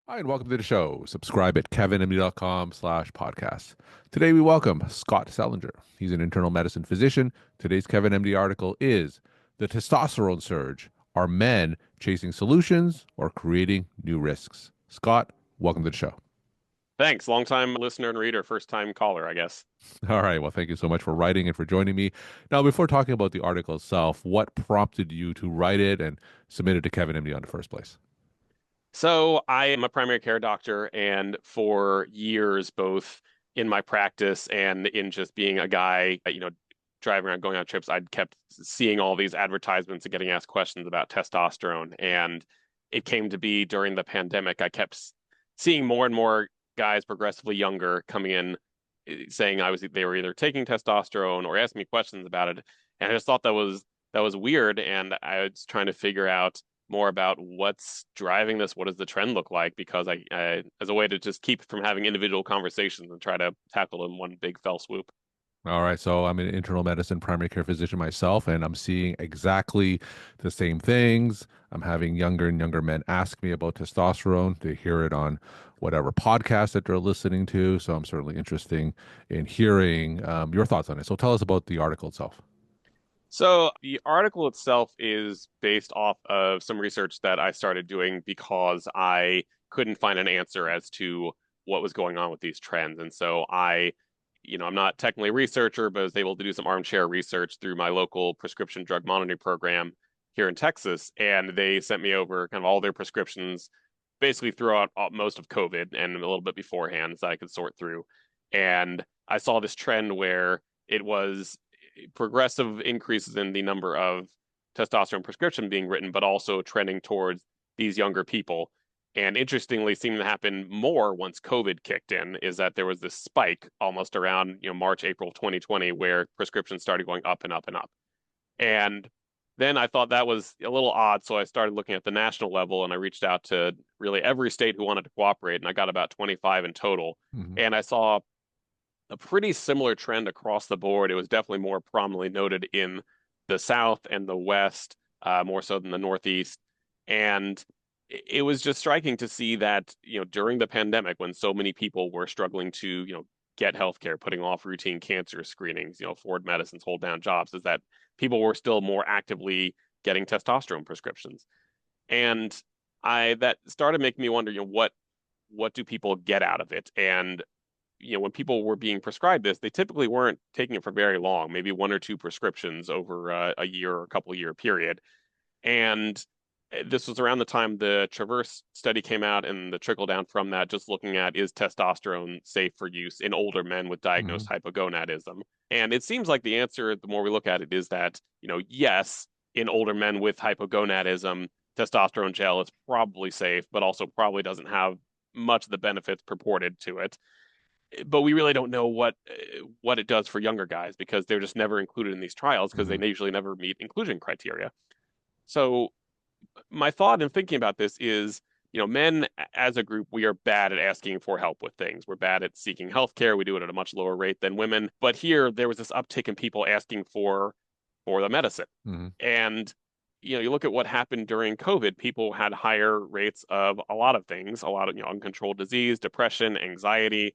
Hi, and welcome to the show. Subscribe at kevinmd.com/podcast. Today, we welcome Scott Selinger. He's an internal medicine physician. Today's Kevin MD article is The Testosterone Surge. Are men chasing solutions or creating new risks? Scott, welcome to the show. Thanks. Long time listener and reader, first time caller, I guess. All right. Well, thank you so much for writing and for joining me. Now, before talking about the article itself, what prompted you to write it and submit it to Kevin MD in the first place? So I am a primary care doctor, and for years, both in my practice and in just being a guy, driving around, going on trips, I'd kept seeing all these advertisements and getting asked questions about testosterone. And it came to be during the pandemic, I kept seeing more and more guys progressively younger coming in saying they were either taking testosterone or asking me questions about it. And I just thought that was weird. And I was trying to figure out more about what's driving this. What does the trend look like? Because as a way to just keep from having individual conversations and try to tackle in one big fell swoop. All right, so I'm an internal medicine primary care physician myself, and I'm seeing exactly the same things. I'm having younger and younger men ask me about testosterone. They hear it on whatever podcast that they're listening to. So I'm certainly interested in hearing your thoughts on it. So tell us about the article itself. So the article itself is based off of some research that I started doing because I couldn't find an answer as to what was going on with these trends. And so I'm not technically a researcher, but I was able to do some armchair research through my local prescription drug monitoring program here in Texas. And they sent me over kind of all their prescriptions basically throughout most of COVID and a little bit beforehand so I could sort through. And I saw this trend where it was progressive increases in the number of testosterone prescription being written, but also trending towards these younger people. And interestingly, seemed to happen more once COVID kicked in, is that there was this spike almost around, March, April 2020, where prescriptions started going up and up and up. And then I thought that was a little odd, so I started looking at the national level and I reached out to really every state who wanted to cooperate, and I got about 25 in total. Mhm. And I saw a pretty similar trend across the board. It was definitely more prominently noted in the South and the West, more so than the Northeast. And it was just striking to see that, during the pandemic, when so many people were struggling to, get healthcare, putting off routine cancer screenings, afford medicines, hold down jobs, is that people were still more actively getting testosterone prescriptions. And I that started making me wonder, what do people get out of it? And when people were being prescribed this, they typically weren't taking it for very long, maybe one or two prescriptions over a year or a couple year period. And this was around the time the Traverse study came out and the trickle down from that, just looking at is testosterone safe for use in older men with diagnosed Mhm. hypogonadism. And it seems like the answer, the more we look at it, is that, yes, in older men with hypogonadism, testosterone gel is probably safe, but also probably doesn't have much of the benefits purported to it, but we really don't know what it does for younger guys because they're just never included in these trials because they Mhm. usually never meet inclusion criteria. So my thought in thinking about this is, men as a group, we are bad at asking for help with things. We're bad at seeking healthcare. We do it at a much lower rate than women. But here, there was this uptick in people asking for the medicine. Mhm. And you look at what happened during COVID, people had higher rates of a lot of things, a lot of uncontrolled disease, depression, anxiety,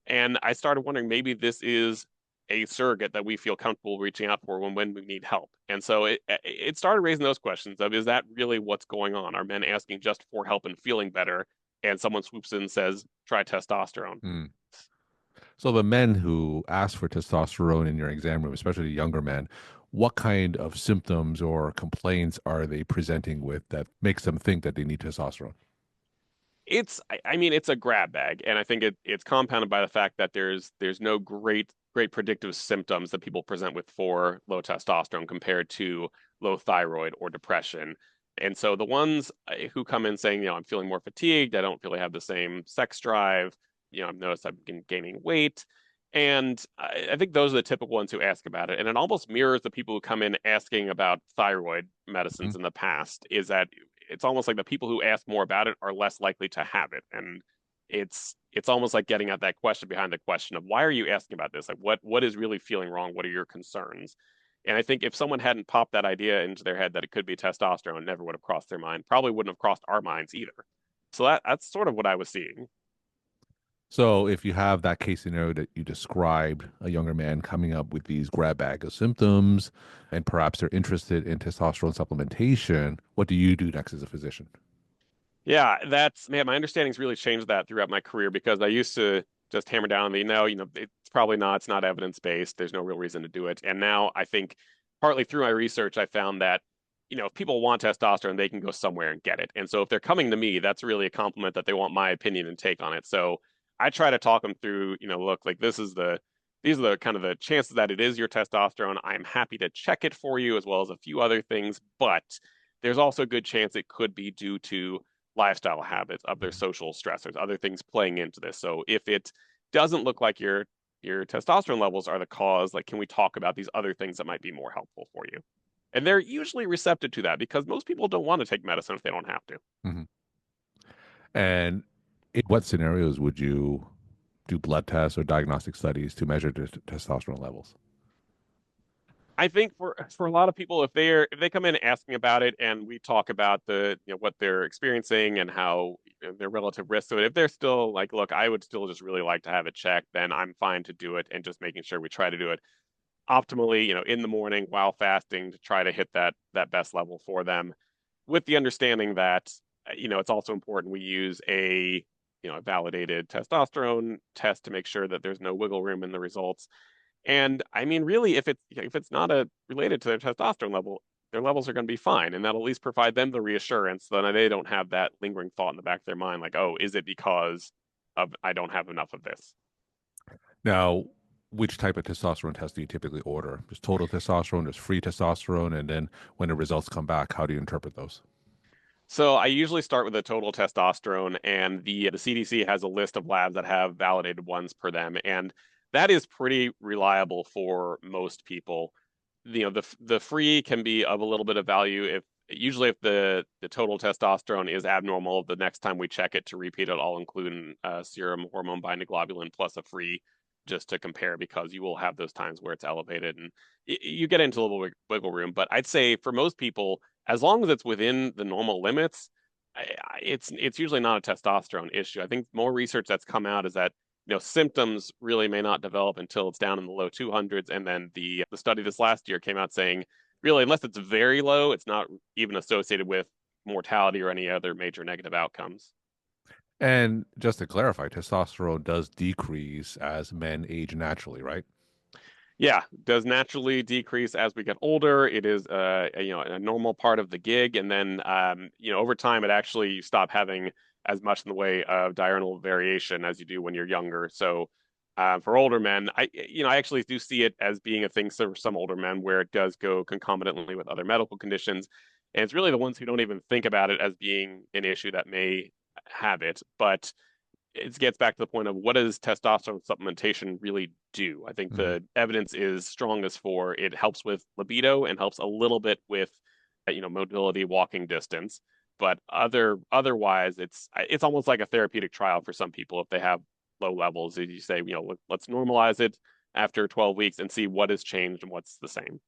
and I started wondering maybe this is a surrogate that we feel comfortable reaching out for when we need help. And so it started raising those questions of, is that really what's going on? Are men asking just for help and feeling better? And someone swoops in and says, try testosterone. Mm. So the men who ask for testosterone in your exam room, especially the younger men, what kind of symptoms or complaints are they presenting with that makes them think that they need testosterone? I mean, it's a grab bag, and I think it's compounded by the fact that there's no great predictive symptoms that people present with for low testosterone compared to low thyroid or depression. And so the ones who come in saying, I'm feeling more fatigued, I don't really have the same sex drive, I've noticed I've been gaining weight. And I think those are the typical ones who ask about it. And it almost mirrors the people who come in asking about thyroid medicines Mhm. in the past, is that it's almost like the people who ask more about it are less likely to have it. And it's almost like getting at that question behind the question of why are you asking about this? Like what is really feeling wrong? What are your concerns? And I think if someone hadn't popped that idea into their head that it could be testosterone, it never would have crossed their mind. Probably wouldn't have crossed our minds either. So that's sort of what I was seeing. So if you have that case scenario that you described, a younger man coming up with these grab bag of symptoms, and perhaps they're interested in testosterone supplementation, what do you do next as a physician? Yeah, that's man, my understanding's really changed that throughout my career because I used to just hammer down on the no, it's probably not, it's not evidence-based. There's no real reason to do it. And now I think partly through my research, I found that, if people want testosterone, they can go somewhere and get it. And so if they're coming to me, that's really a compliment that they want my opinion and take on it. So I try to talk them through, look, like these are the kind of the chances that it is your testosterone. I'm happy to check it for you as well as a few other things, but there's also a good chance it could be due to lifestyle habits, of their social stressors, other things playing into this. So if it doesn't look like your testosterone levels are the cause, like can we talk about these other things that might be more helpful for you? And they're usually receptive to that because most people don't want to take medicine if they don't have to. Mhm. And in what scenarios would you do blood tests or diagnostic studies to measure testosterone levels? I think for a lot of people, if they come in asking about it and we talk about what they're experiencing and how their relative risk to it, if they're still like, look, I would still just really like to have it checked, then I'm fine to do it and just making sure we try to do it optimally, in the morning while fasting to try to hit that best level for them, with the understanding that it's also important we use a validated testosterone test to make sure that there's no wiggle room in the results. And I mean, really, if it's not related to their testosterone level, their levels are going to be fine, and that'll at least provide them the reassurance that they don't have that lingering thought in the back of their mind, like, oh, is it because of I don't have enough of this? Now, which type of testosterone test do you typically order? There's total testosterone, there's free testosterone, and then when the results come back, how do you interpret those? So I usually start with the total testosterone, and the CDC has a list of labs that have validated ones per them, and that is pretty reliable for most people. The free can be of a little bit of value if usually if the total testosterone is abnormal, the next time we check it to repeat it, I'll include serum hormone binding globulin plus a free just to compare because you will have those times where it's elevated and you get into a little wiggle room. But I'd say for most people as long as it's within the normal limits, it's usually not a testosterone issue. I think more research that's come out is that symptoms really may not develop until it's down in the low 200s, and then the study this last year came out saying really unless it's very low, it's not even associated with mortality or any other major negative outcomes. And just to clarify, testosterone does decrease as men age naturally, right? Yeah, does naturally decrease as we get older. It is a normal part of the gig, and then over time it actually you stop having as much in the way of diurnal variation as you do when you're younger. So for older men, I actually do see it as being a thing for some older men where it does go concomitantly with other medical conditions, and it's really the ones who don't even think about it as being an issue that may have it, but it gets back to the point of what does testosterone supplementation really do? I think Mhm. the evidence is strongest for it helps with libido and helps a little bit with mobility, walking distance, but otherwise it's almost like a therapeutic trial for some people if they have low levels. As you say, let's normalize it after 12 weeks and see what has changed and what's the same.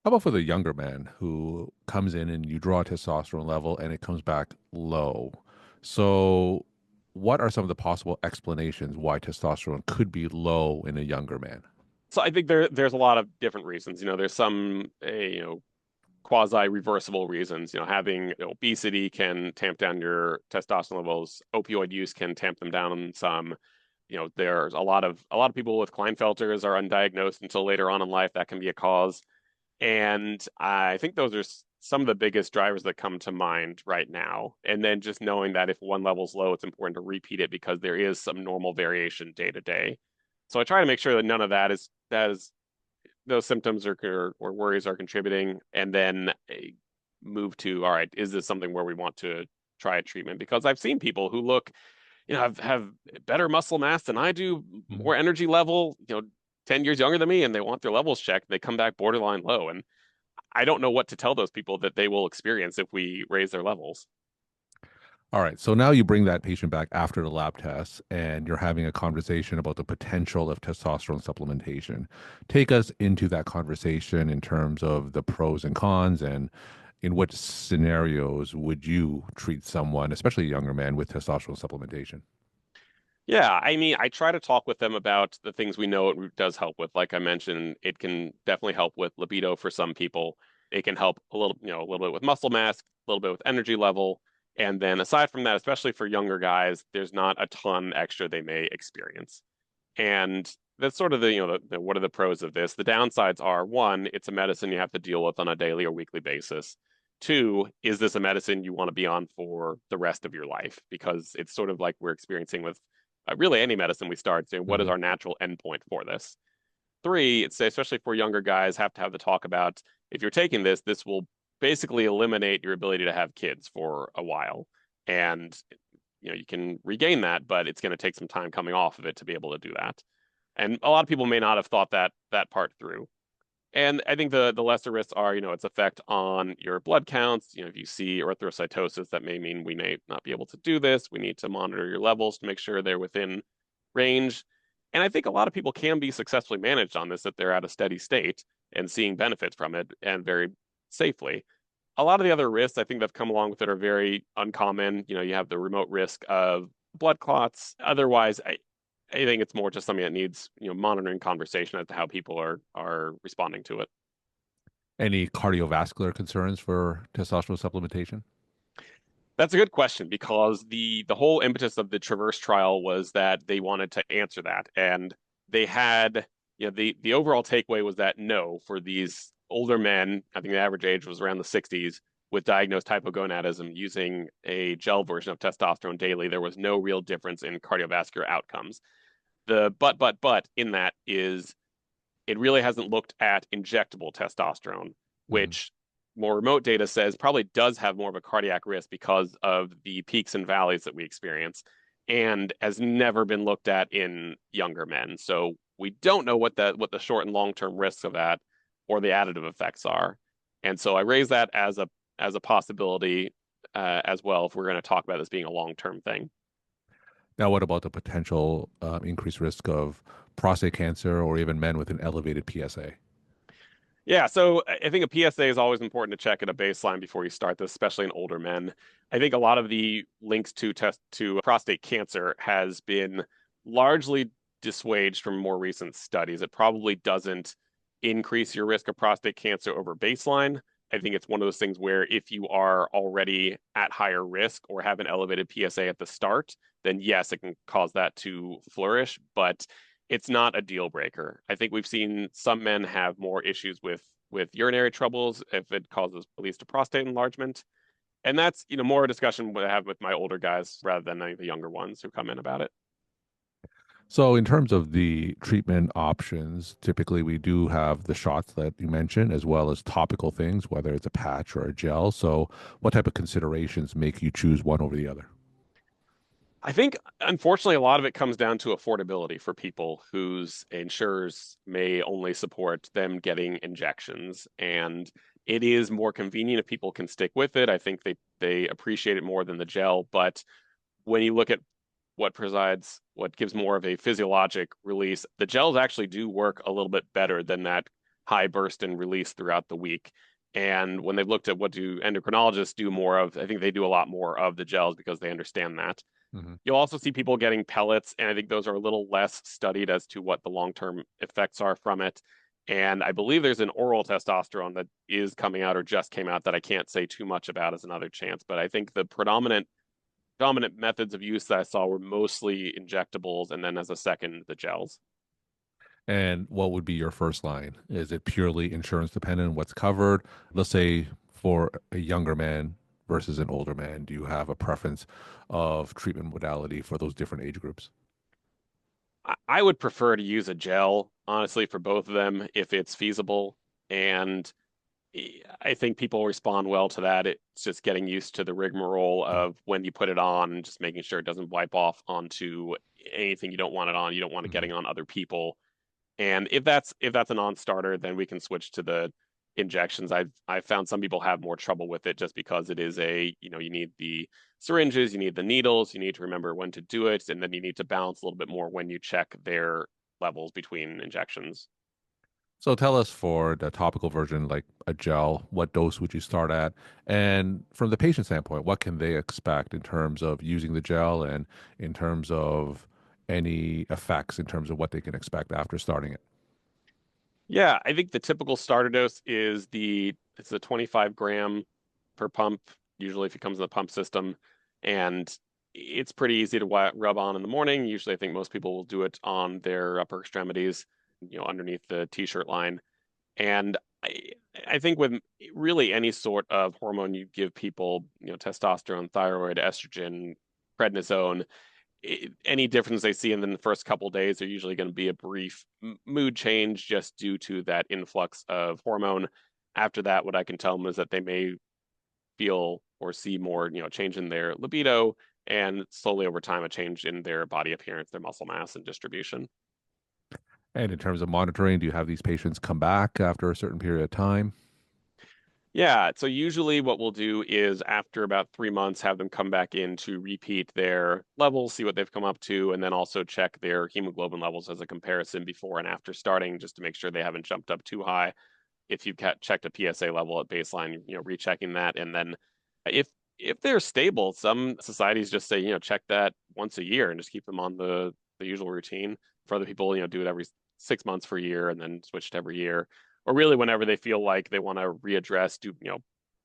How about for the younger man who comes in and you draw a testosterone level and it comes back low? So, what are some of the possible explanations why testosterone could be low in a younger man? So I think there's a lot of different reasons. There's some quasi-reversible reasons. Having obesity can tamp down your testosterone levels. Opioid use can tamp them down some. There's a lot of people with Klinefelters are undiagnosed until later on in life. That can be a cause. And I think those are some of the biggest drivers that come to mind right now. And then just knowing that if one level's low, it's important to repeat it because there is some normal variation day to day. So I try to make sure that none of that is those symptoms or worries are contributing, and then move to, all right, is this something where we want to try a treatment? Because I've seen people who look, have better muscle mass than I do, Mhm. more energy level, 10 years younger than me, and they want their levels checked. They come back borderline low. And I don't know what to tell those people that they will experience if we raise their levels. All right. So now you bring that patient back after the lab tests and you're having a conversation about the potential of testosterone supplementation. Take us into that conversation in terms of the pros and cons and in what scenarios would you treat someone, especially a younger man, with testosterone supplementation? Yeah, I mean, I try to talk with them about the things we know it does help with. Like I mentioned, it can definitely help with libido for some people. It can help a little, a little bit with muscle mass, a little bit with energy level. And then aside from that, especially for younger guys, there's not a ton extra they may experience. And that's sort of what are the pros of this? The downsides are one, it's a medicine you have to deal with on a daily or weekly basis. Two, is this a medicine you want to be on for the rest of your life? Because it's sort of like we're experiencing with really any medicine we start saying, what is Hmm. our natural endpoint for this? Three, it's especially for younger guys, have to have the talk about if you're taking this, this will basically eliminate your ability to have kids for a while. And you can regain that, but it's going to take some time coming off of it to be able to do that. And a lot of people may not have thought that part through. And I think the lesser risks are, its effect on your blood counts. If you see erythrocytosis, that may mean we may not be able to do this. We need to monitor your levels to make sure they're within range. And I think a lot of people can be successfully managed on this if they're at a steady state and seeing benefits from it and very safely. A lot of the other risks I think that have come along with it are very uncommon. You have the remote risk of blood clots. Otherwise, I think it's more just something that needs, monitoring conversation as to how people are responding to it. Any cardiovascular concerns for testosterone supplementation? That's a good question because the whole impetus of the Traverse trial was that they wanted to answer that. And they had, the overall takeaway was that no, for these older men, I think the average age was around the 60s, with diagnosed hypogonadism using a gel version of testosterone daily, there was no real difference in cardiovascular outcomes. The but in that is it really hasn't looked at injectable testosterone, Hmm. which more remote data says probably does have more of a cardiac risk because of the peaks and valleys that we experience and has never been looked at in younger men. So we don't know what the short and long-term risks of that or the additive effects are. And so I raise that as a possibility as well if we're going to talk about this being a long-term thing. Now, what about the potential increased risk of prostate cancer or even men with an elevated PSA? Yeah, so I think a PSA is always important to check at a baseline before you start this, especially in older men. I think a lot of the links to prostate cancer has been largely dissuaged from more recent studies. It probably doesn't increase your risk of prostate cancer over baseline. I think it's one of those things where if you are already at higher risk or have an elevated PSA at the start, then yes, it can cause that to flourish. But it's not a deal breaker. I think we've seen some men have more issues with urinary troubles if it causes at least a prostate enlargement. And that's, more a discussion I have with my older guys rather than any of the younger ones who come in about it. So, in terms of the treatment options, typically we do have the shots that you mentioned, as well as topical things, whether it's a patch or a gel. So, what type of considerations make you choose one over the other? I think, unfortunately, a lot of it comes down to affordability for people whose insurers may only support them getting injections. And it is more convenient if people can stick with it. I think they appreciate it more than the gel. But when you look at what gives more of a physiologic release, the gels actually do work a little bit better than that high burst and release throughout the week. And when they've looked at what do endocrinologists do more of, I think they do a lot more of the gels because they understand that. Hmm. You'll also see people getting pellets, and I think those are a little less studied as to what the long-term effects are from it. And I believe there's an oral testosterone that is coming out or just came out that I can't say too much about as another chance. But I think the dominant methods of use that I saw were mostly injectables, and then as a second, the gels. And what would be your first line? Is it purely insurance dependent, what's covered? Let's say for a younger man versus an older man, do you have a preference of treatment modality for those different age groups? I would prefer to use a gel, honestly, for both of them if it's feasible. And I think people respond well to that. It's just getting used to the rigmarole of when you put it on and just making sure it doesn't wipe off onto anything you don't want it on. You don't want it Mm-hmm. getting on other people. And if that's a non-starter, then we can switch to the injections. I've found some people have more trouble with it just because it is you need the syringes, you need the needles, you need to remember when to do it, and then you need to balance a little bit more when you check their levels between injections. So tell us for the topical version, like a gel, what dose would you start at? And from the patient standpoint, what can they expect in terms of using the gel and in terms of any effects in terms of what they can expect after starting it? Yeah, I think the typical starter dose is it's a 25-gram per pump, usually if it comes in the pump system, and it's pretty easy to rub on in the morning. Usually, I think most people will do it on their upper extremities, underneath the t-shirt line. And I think with really any sort of hormone you give people, testosterone, thyroid, estrogen, prednisone, any difference they see in the first couple days are usually going to be a brief mood change just due to that influx of hormone. After that, what I can tell them is that they may feel or see more, change in their libido and slowly over time a change in their body appearance, their muscle mass and distribution. And in terms of monitoring, do you have these patients come back after a certain period of time? Yeah, so usually what we'll do is after about 3 months, have them come back in to repeat their levels, see what they've come up to, and then also check their hemoglobin levels as a comparison before and after starting, just to make sure they haven't jumped up too high. If you've checked a PSA level at baseline, rechecking that, and then if if they're stable, some societies just say, check that once a year and just keep them on the usual routine. For other people, do it every 6 months for a year and then switch to every year, or really whenever they feel like they want to readdress,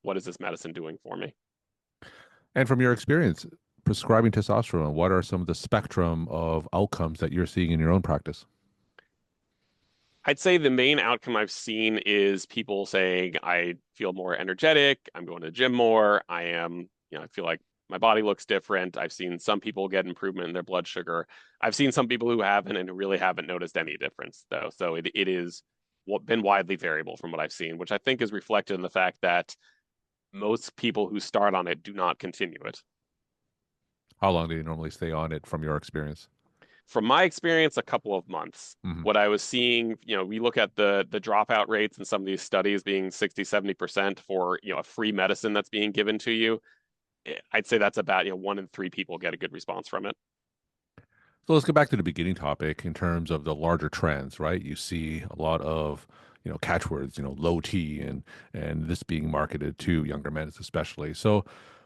what is this medicine doing for me? And from your experience prescribing testosterone, what are some of the spectrum of outcomes that you're seeing in your own practice? I'd say the main outcome I've seen is people saying, I feel more energetic, I'm going to the gym more, I feel like my body looks different. I've seen some people get improvement in their blood sugar. I've seen some people who haven't and who really haven't noticed any difference, though. So it is been widely variable from what I've seen, which I think is reflected in the fact that most people who start on it do not continue it. How long do you normally stay on it from your experience? From my experience, a couple of months. Mhm. What I was seeing, we look at the dropout rates in some of these studies being 60, 70% for, a free medicine that's being given to you. I'd say that's about, 1 in 3 people get a good response from it. So let's go back to the beginning topic in terms of the larger trends, right? You see a lot of, catchwords, low T and this being marketed to younger men especially. So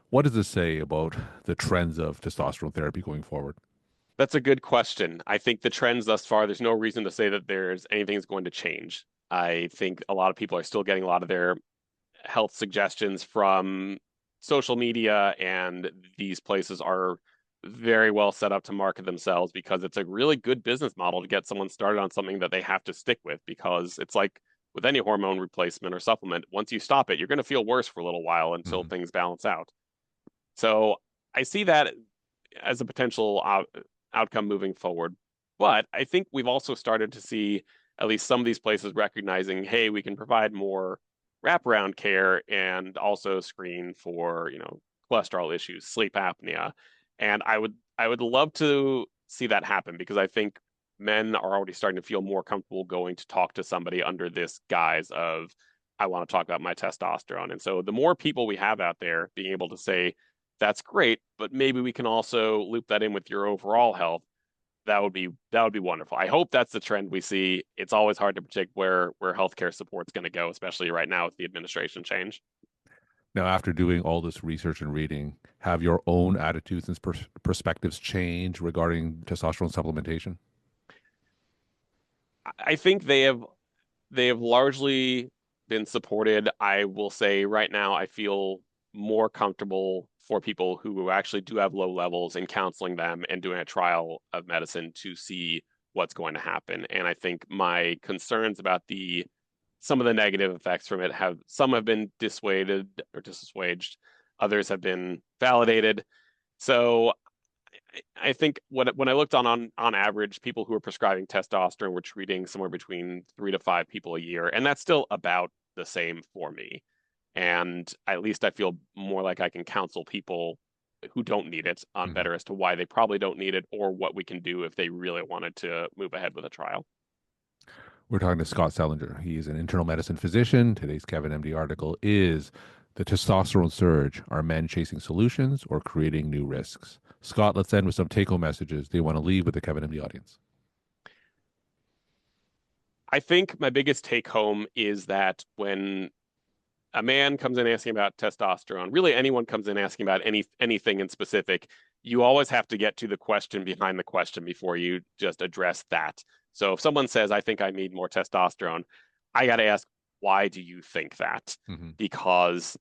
what does this say about the trends of testosterone therapy going forward? That's a good question. I think the trends thus far, there's no reason to say that there's anything that's going to change. I think a lot of people are still getting a lot of their health suggestions from social media, and these places are very well set up to market themselves because it's a really good business model to get someone started on something that they have to stick with because it's like with any hormone replacement or supplement, once you stop it, you're going to feel worse for a little while until Mhm. things balance out. So I see that as a potential outcome moving forward. But I think we've also started to see at least some of these places recognizing, hey, we can provide more wraparound care and also screen for, cholesterol issues, sleep apnea. And I would love to see that happen because I think men are already starting to feel more comfortable going to talk to somebody under this guise of I want to talk about my testosterone. And so the more people we have out there being able to say, that's great, but maybe we can also loop that in with your overall health. That would be wonderful. I hope that's the trend we see. It's always hard to predict where healthcare support's going to go, especially right now with the administration change. Now, after doing all this research and reading, have your own attitudes and perspectives changed regarding testosterone supplementation? I think they have largely been supported. I will say right now, I feel more comfortable for people who actually do have low levels in counseling them and doing a trial of medicine to see what's going to happen. And I think my concerns about the some of the negative effects from it have been dissuaded or dissuaged, others have been validated. So I think when I looked on average, people who were prescribing testosterone were treating somewhere between 3 to 5 people a year, and that's still about the same for me. And at least I feel more like I can counsel people who don't need it on Mhm. better as to why they probably don't need it or what we can do if they really wanted to move ahead with a trial. We're talking to Scott Selinger. He's an internal medicine physician. Today's KevinMD article is The Testosterone Surge. Are men chasing solutions or creating new risks? Scott, let's end with some take home messages. Do you want to leave with the KevinMD audience? I think my biggest take home is that when a man comes in asking about testosterone, really anyone comes in asking about anything in specific, you always have to get to the question behind the question before you just address that. So if someone says, I think I need more testosterone, I got to ask, why do you think that? Hmm. Because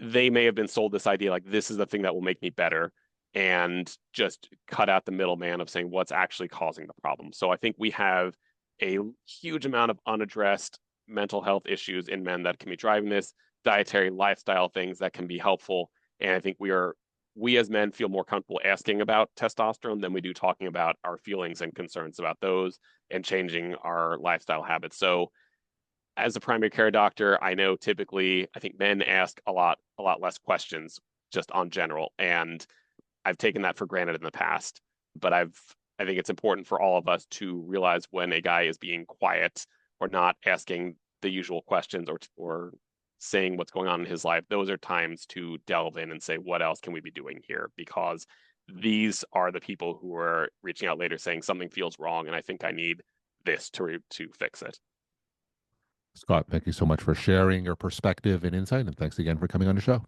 they may have been sold this idea like this is the thing that will make me better and just cut out the middleman of saying what's actually causing the problem. So I think we have a huge amount of unaddressed mental health issues in men that can be driving this, dietary lifestyle things that can be helpful. And I think we as men feel more comfortable asking about testosterone than we do talking about our feelings and concerns about those and changing our lifestyle habits. So as a primary care doctor, I know typically I think men ask a lot less questions just on general, and I've taken that for granted in the past. But I think it's important for all of us to realize when a guy is being quiet or not asking the usual questions or saying what's going on in his life. Those are times to delve in and say, what else can we be doing here? Because these are the people who are reaching out later saying something feels wrong, and I think I need this to fix it. Scott, thank you so much for sharing your perspective and insight. And thanks again for coming on the show.